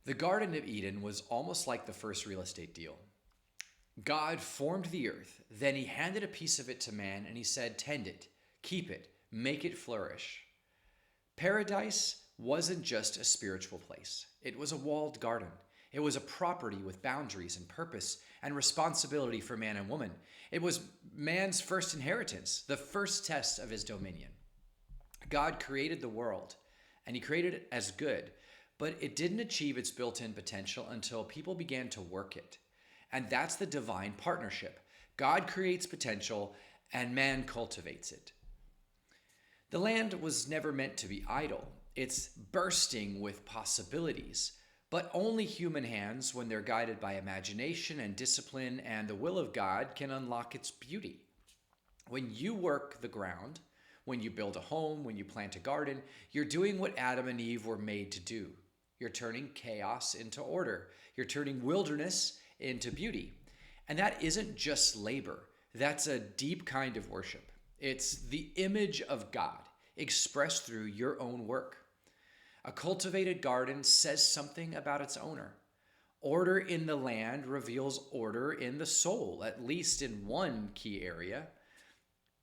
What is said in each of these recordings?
The Garden of Eden was almost like the first real estate deal. God formed the earth, then he handed a piece of it to man and he said, tend it, keep it, make it flourish. Paradise wasn't just a spiritual place, it was a walled garden. It was a property with boundaries and purpose and responsibility for man and woman. It was man's first inheritance, the first test of his dominion. God created the world, and he created it as good, but it didn't achieve its built-in potential until people began to work it. And that's the divine partnership. God creates potential, and man cultivates it. The land was never meant to be idle. It's bursting with possibilities, but only human hands, when they're guided by imagination and discipline and the will of God, can unlock its beauty. When you work the ground, when you build a home, when you plant a garden, you're doing what Adam and Eve were made to do. You're turning chaos into order. You're turning wilderness into beauty. And that isn't just labor. That's a deep kind of worship. It's the image of God expressed through your own work. A cultivated garden says something about its owner. Order in the land reveals order in the soul, at least in one key area.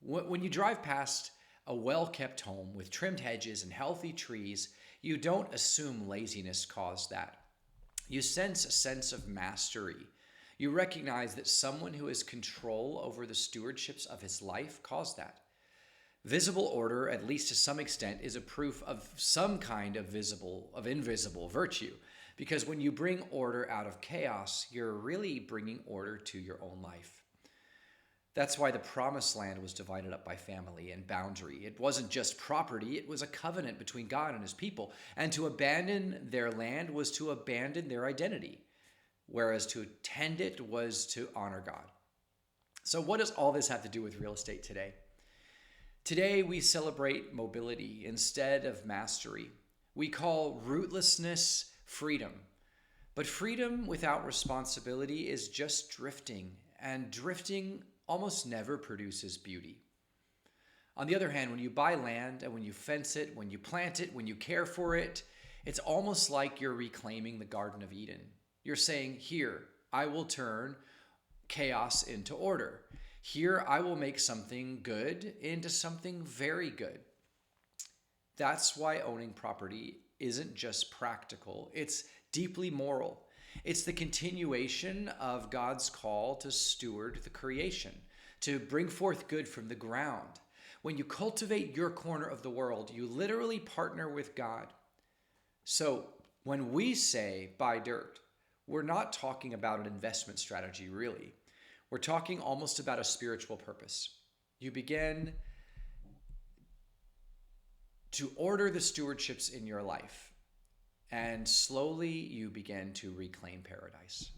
When you drive past a well-kept home with trimmed hedges and healthy trees, you don't assume laziness caused that. You sense a sense of mastery. You recognize that someone who has control over the stewardships of his life caused that. Visible order, at least to some extent, is a proof of some kind of invisible virtue. Because when you bring order out of chaos, you're really bringing order to your own life. That's why the promised land was divided up by family and boundary. It wasn't just property, it was a covenant between God and his people. And to abandon their land was to abandon their identity, whereas to tend it was to honor God. So what does all this have to do with real estate today? Today we celebrate mobility instead of mastery. We call rootlessness freedom. But freedom without responsibility is just drifting, and drifting almost never produces beauty. On the other hand, when you buy land and when you fence it, when you plant it, when you care for it, it's almost like you're reclaiming the Garden of Eden. You're saying, here, I will turn chaos into order. Here, I will make something good into something very good. That's why owning property isn't just practical, it's deeply moral. It's the continuation of God's call to steward the creation, to bring forth good from the ground. When you cultivate your corner of the world, you literally partner with God. So when we say buy dirt, we're not talking about an investment strategy, really. We're talking almost about a spiritual purpose. You begin to order the stewardships in your life, and slowly you begin to reclaim paradise.